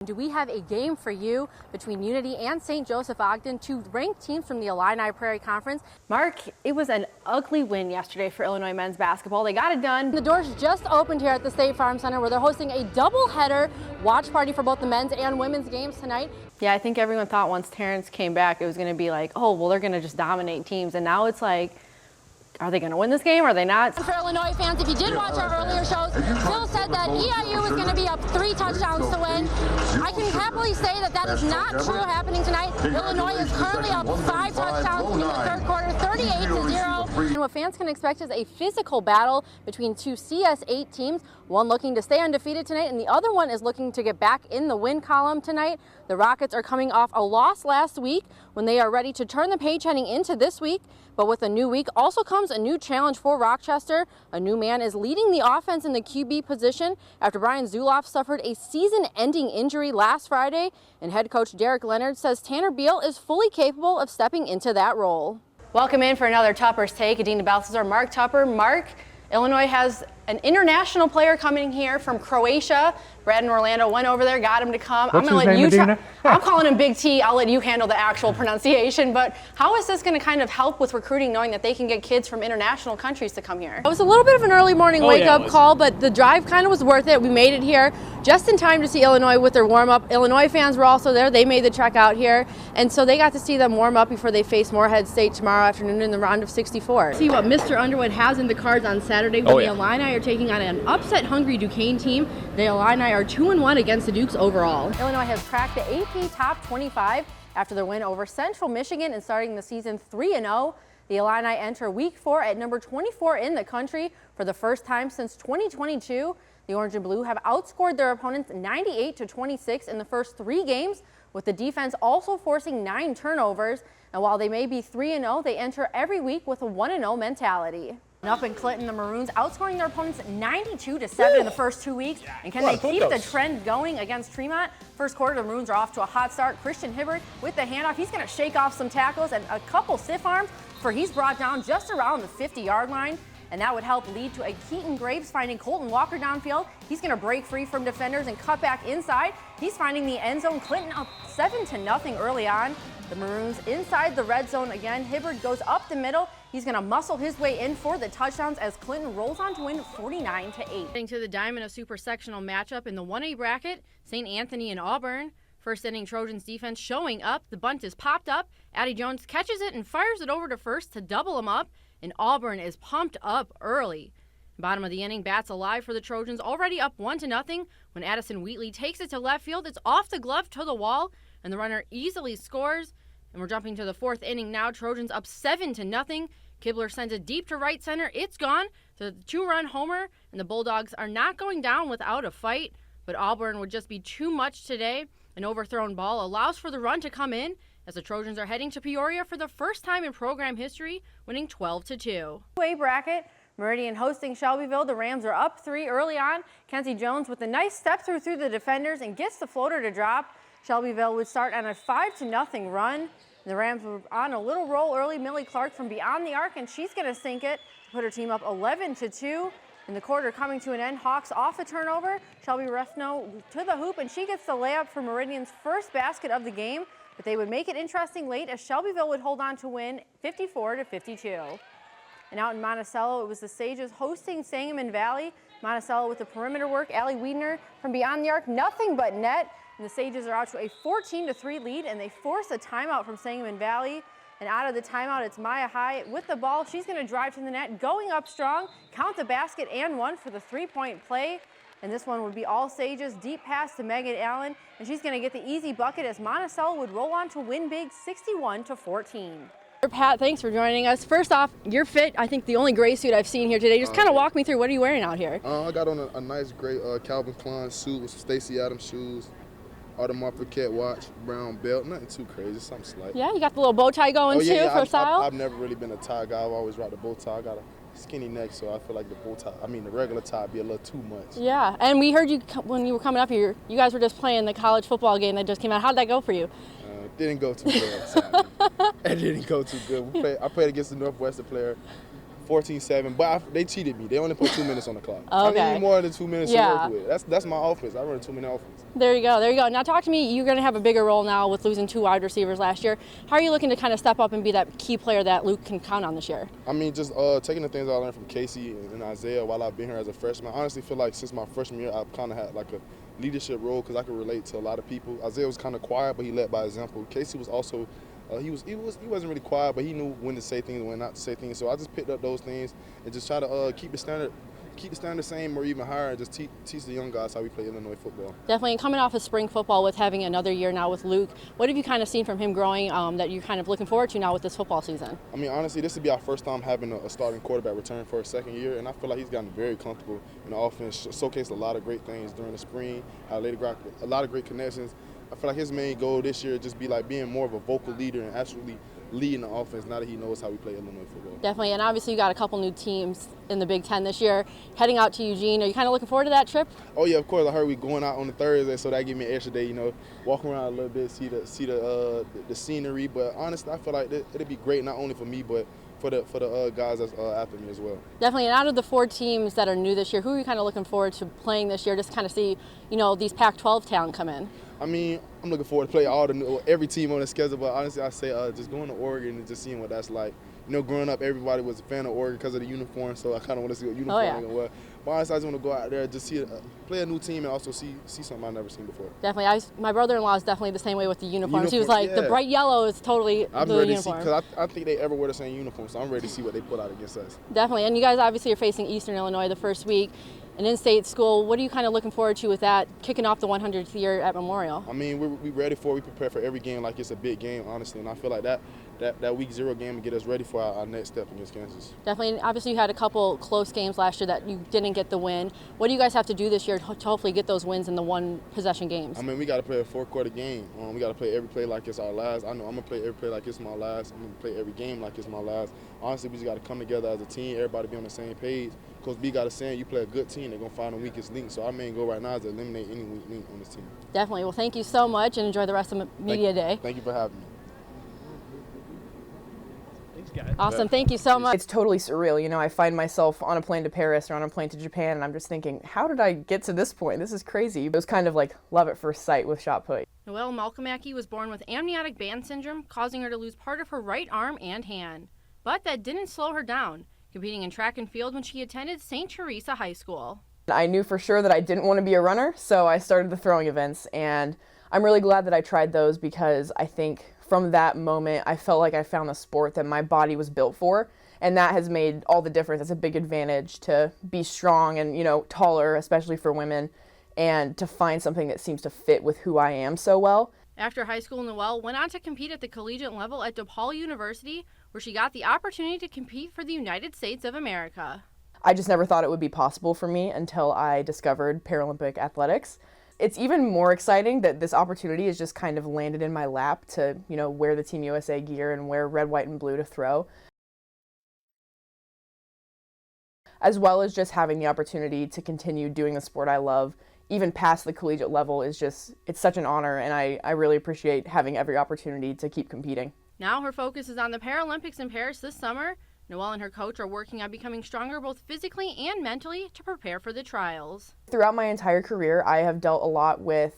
Do we have a game for you between Unity and St. Joseph Ogden, two ranked teams from the Illini Prairie Conference? Mark, it was an ugly win yesterday for Illinois men's basketball. They got it done. The doors just opened here at the State Farm Center where they're hosting a doubleheader watch party for both the men's and women's games tonight. Yeah, I think everyone thought once Terrence came back it was going to be like, oh, well, they're going to just dominate teams. And now it's like, are they going to win this game? Are they not? For Illinois fans, if you did watch our earlier shows, Phil said that EIU was going to be up 3 touchdowns to win. I can happily say that that is not true happening tonight. Illinois is currently up 5 touchdowns in the third quarter, 38-0. And what fans can expect is a physical battle between two CS8 teams, one looking to stay undefeated tonight and the other one is looking to get back in the win column tonight. The Rockets are coming off a loss last week when they are ready to turn the page heading into this week. But with a new week also comes a new challenge for Rochester. A new man is leading the offense in the QB position after Brian Zuloff suffered a season-ending injury last Friday. And head coach Derek Leonard says Tanner Beal is fully capable of stepping into that role. Welcome in for another Tupper's Take. Adeena Balthazor, Mark Tupper. Mark, Illinois has an international player coming here from Croatia. Brad and Orlando went over there, got him to come. What's his name, Adeena? I'm calling him Big T. I'll let you handle the actual pronunciation. But how is this going to kind of help with recruiting, knowing that they can get kids from international countries to come here? It was a little bit of an early morning wake-up call, but the drive kind of was worth it. We made it here just in time to see Illinois with their warm-up. Illinois fans were also there. They made the trek out here, and so they got to see them warm up before they face Morehead State tomorrow afternoon in the round of 64. See what Mr. Underwood has in the cards on Saturday when the Illini are taking on an upset-hungry Duquesne team. The Illini are 2-1 against the Dukes overall. Illinois has cracked the AP Top 25 after their win over Central Michigan and starting the season 3-0. The Illini enter Week 4 at number 24 in the country for the first time since 2022. The Orange and Blue have outscored their opponents 98-26 in the first 3 games, with the defense also forcing 9 turnovers. And while they may be 3-0, they enter every week with a 1-0 mentality. And up in Clinton, the Maroons outscoring their opponents 92-7 in the first 2 weeks. And can they keep the trend going against Tremont? First quarter, the Maroons are off to a hot start. Christian Hibbert with the handoff. He's going to shake off some tackles and a couple stiff arms for he's brought down just around the 50-yard line. And that would help lead to a Keaton Graves finding Colton Walker downfield. He's going to break free from defenders and cut back inside. He's finding the end zone. Clinton up 7-0 early on. The Maroons inside the red zone again. Hibbert goes up the middle. He's going to muscle his way in for the touchdowns as Clinton rolls on to win 49-8. Getting to the Diamond of Super Sectional matchup in the 1A bracket, St. Anthony and Auburn. First inning Trojans defense showing up. The bunt is popped up. Addie Jones catches it and fires it over to first to double him up. And Auburn is pumped up early. Bottom of the inning, bats alive for the Trojans, already up 1-0. When Addison Wheatley takes it to left field, it's off the glove to the wall, and the runner easily scores. And we're jumping to the 4th inning now. Trojans up 7-0. Kibler sends it deep to right center. It's gone. The 2-run homer, and the Bulldogs are not going down without a fight. But Auburn would just be too much today. An overthrown ball allows for the run to come in, as the Trojans are heading to Peoria for the first time in program history, winning 12-2. 2A bracket, Meridian hosting Shelbyville. The Rams are up 3 early on. Kenzie Jones with a nice step through the defenders and gets the floater to drop. Shelbyville would start on a 5-0 run. The Rams were on a little roll early. Millie Clark from beyond the arc, and she's going to sink it to put her team up 11-2. In the quarter coming to an end, Hawks off a turnover. Shelby Refno to the hoop, and she gets the layup for Meridian's first basket of the game. But they would make it interesting late as Shelbyville would hold on to win 54-52. And out in Monticello, it was the Sages hosting Sangamon Valley. Monticello with the perimeter work. Allie Wiedner from beyond the arc, nothing but net. And the Sages are out to a 14-3 lead, and they force a timeout from Sangamon Valley. And out of the timeout, it's Maya Hyatt with the ball. She's going to drive to the net, going up strong, count the basket and one for the 3-point play. And this one would be all Sages, deep pass to Megan Allen, and she's going to get the easy bucket as Monticello would roll on to win big 61-14. Pat, thanks for joining us. First off, you're fit. I think the only gray suit I've seen here today. Just kind of walk me through. What are you wearing out here? I got on a nice gray Calvin Klein suit with some Stacey Adams shoes, Audemars Piguet watch, brown belt. Nothing too crazy, something slight. Yeah, you got the little bow tie going too for style? I've never really been a tie guy. I've always rocked the bow tie. I got a skinny neck, so I feel like the regular tie be a little too much. Yeah, and we heard you when you were coming up here, you guys were just playing the college football game that just came out. How'd that go for you? Didn't go too good, sadly. It didn't go too good. I played against the Northwestern player 14-7, but they cheated me. They only put 2 minutes on the clock. Okay. I need more than 2 minutes to work with. That's my offense. I run a 2-minute offense. There you go. There you go. Now talk to me. You're going to have a bigger role now with losing 2 wide receivers last year. How are you looking to kind of step up and be that key player that Luke can count on this year? I mean, just taking the things I learned from Casey and Isaiah while I've been here as a freshman. I honestly feel like since my freshman year, I've kind of had like a leadership role because I could relate to a lot of people. Isaiah was kind of quiet, but he led by example. Casey was also he wasn't really quiet, but he knew when to say things and when not to say things. So I just picked up those things and just try to keep the standard the same or even higher, and just teach the young guys how we play Illinois football. Definitely. And coming off of spring football with having another year now with Luke, what have you kind of seen from him growing that you're kind of looking forward to now with this football season? I mean, honestly, this will be our first time having a starting quarterback return for a second year, and I feel like he's gotten very comfortable in the offense, showcased a lot of great things during the spring, a lot of great connections. I feel like his main goal this year is just be like being more of a vocal leader and actually leading the offense now that he knows how we play Illinois football. Definitely, and obviously you got a couple new teams in the Big Ten this year, heading out to Eugene. Are you kind of looking forward to that trip? Oh yeah, of course. I heard we going out on the Thursday, so that give me an extra day. Walk around a little bit, see the scenery. But honestly, I feel like it'd be great not only for me, but for the guys that's after me as well. Definitely, and out of the 4 teams that are new this year, who are you kind of looking forward to playing this year? Just kind of see, these Pac-12 talent come in. I mean, I'm looking forward to play every team on the schedule, but honestly, I say just going to Oregon and just seeing what that's like. Growing up, everybody was a fan of Oregon because of the uniform, so I kind of want to see what uniform they're going to wear. But honestly, I just want to go out there and just play a new team and also see something I've never seen before. Definitely. My brother-in-law is definitely the same way with the uniforms. He was like, the bright yellow is totally I'm the ready uniform. to see, because I think they ever wear the same uniform, so I'm ready to see what they put out against us. Definitely. And you guys obviously are facing Eastern Illinois the first week. An in-state school, what are you kind of looking forward to with that, kicking off the 100th year at Memorial? I mean, we're ready for it. We prepare for every game like it's a big game, honestly. And I feel like that week 0 game will get us ready for our next step against Kansas. Definitely. And obviously, you had a couple close games last year that you didn't get the win. What do you guys have to do this year to hopefully get those wins in the 1-possession games? I mean, we got to play a 4-quarter game. We got to play every play like it's our last. I know I'm going to play every play like it's my last. I'm going to play every game like it's my last. Honestly, we just got to come together as a team, everybody be on the same page. Coach B got a saying, you play a good team, they're going to find the weakest link. So our main goal right now is to eliminate any weak link on this team. Definitely. Well, thank you so much and enjoy the rest of Media Day. Thank you for having me. Thanks, guys. Awesome. Thank you so much. It's totally surreal. I find myself on a plane to Paris or on a plane to Japan, and I'm just thinking, how did I get to this point? This is crazy. It was kind of like love at first sight with shot put. Noelle Malkamaki was born with amniotic band syndrome, causing her to lose part of her right arm and hand. But that didn't slow her down, competing in track and field when she attended St. Teresa High School. I knew for sure that I didn't want to be a runner, so I started the throwing events, and I'm really glad that I tried those because I think from that moment I felt like I found the sport that my body was built for, and that has made all the difference. It's a big advantage to be strong and, taller, especially for women, and to find something that seems to fit with who I am so well. After high school, Noelle went on to compete at the collegiate level at DePaul University, where she got the opportunity to compete for the United States of America. I just never thought it would be possible for me until I discovered Paralympic athletics. It's even more exciting that this opportunity has just kind of landed in my lap to, wear the Team USA gear and wear red, white, and blue to throw. As well as just having the opportunity to continue doing the sport I love, even past the collegiate level, it's such an honor, and I really appreciate having every opportunity to keep competing. Now her focus is on the Paralympics in Paris this summer. Noelle and her coach are working on becoming stronger both physically and mentally to prepare for the trials. Throughout my entire career, I have dealt a lot with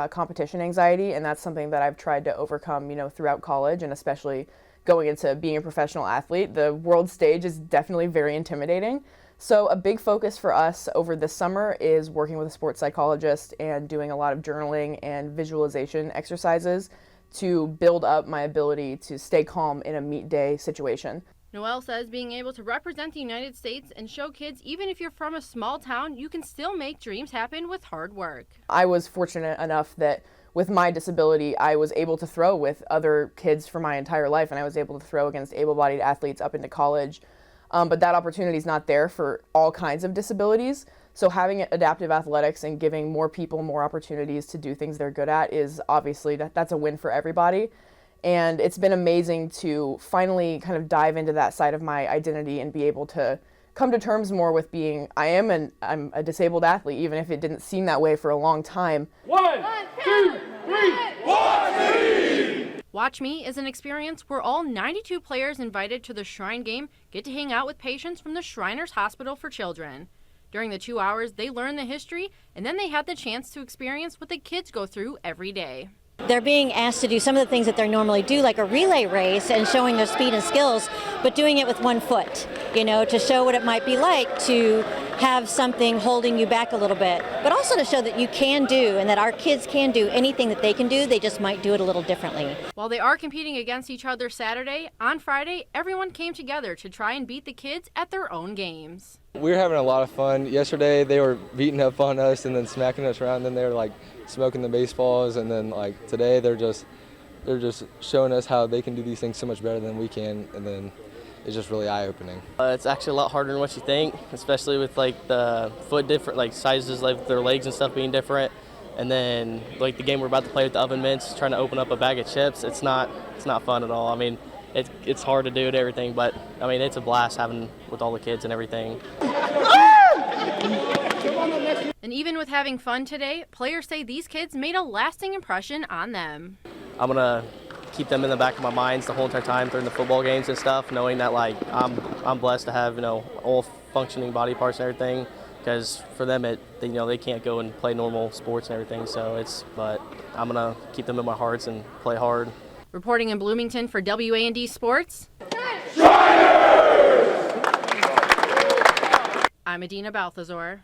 competition anxiety, and that's something that I've tried to overcome, throughout college, and especially going into being a professional athlete. The world stage is definitely very intimidating. So a big focus for us over this summer is working with a sports psychologist and doing a lot of journaling and visualization exercises to build up my ability to stay calm in a meet day situation. Noelle says being able to represent the United States and show kids even if you're from a small town, you can still make dreams happen with hard work. I was fortunate enough that with my disability, I was able to throw with other kids for my entire life, and I was able to throw against able-bodied athletes up into college. But that opportunity is not there for all kinds of disabilities. So having adaptive athletics and giving more people more opportunities to do things they're good at is obviously, that's a win for everybody. And it's been amazing to finally kind of dive into that side of my identity and be able to come to terms more with being, I'm a disabled athlete, even if it didn't seem that way for a long time. 1, 2, 3, 1! Watch Me is an experience where all 92 players invited to the Shrine game get to hang out with patients from the Shriners Hospital for Children. During the 2 hours, they learn the history, and then they had the chance to experience what the kids go through every day. They're being asked to do some of the things that they normally do, like a relay race and showing their speed and skills, but doing it with 1 foot, to show what it might be like to have something holding you back a little bit, but also to show that you can do and that our kids can do anything that they can do, they just might do it a little differently. While they are competing against each other Saturday, on Friday, everyone came together to try and beat the kids at their own games. We were having a lot of fun. Yesterday they were beating up on us and then smacking us around, then they were like smoking the baseballs, and then like today they're just showing us how they can do these things so much better than we can, and then it's just really eye-opening. It's actually a lot harder than what you think, especially with like the foot different, like sizes, like their legs and stuff being different. And then like the game we're about to play with the oven mints, trying to open up a bag of chips, it's not fun at all. I mean, it's hard to do it, everything, but I mean, it's a blast having with all the kids and everything. And even with having fun today, players say these kids made a lasting impression on them. I'm gonna keep them in the back of my minds the whole entire time during the football games and stuff, knowing that like I'm blessed to have all functioning body parts and everything, because for them they can't go and play normal sports and everything. But I'm gonna keep them in my hearts and play hard. Reporting in Bloomington for WA&D Sports, I'm Adeena Balthazor.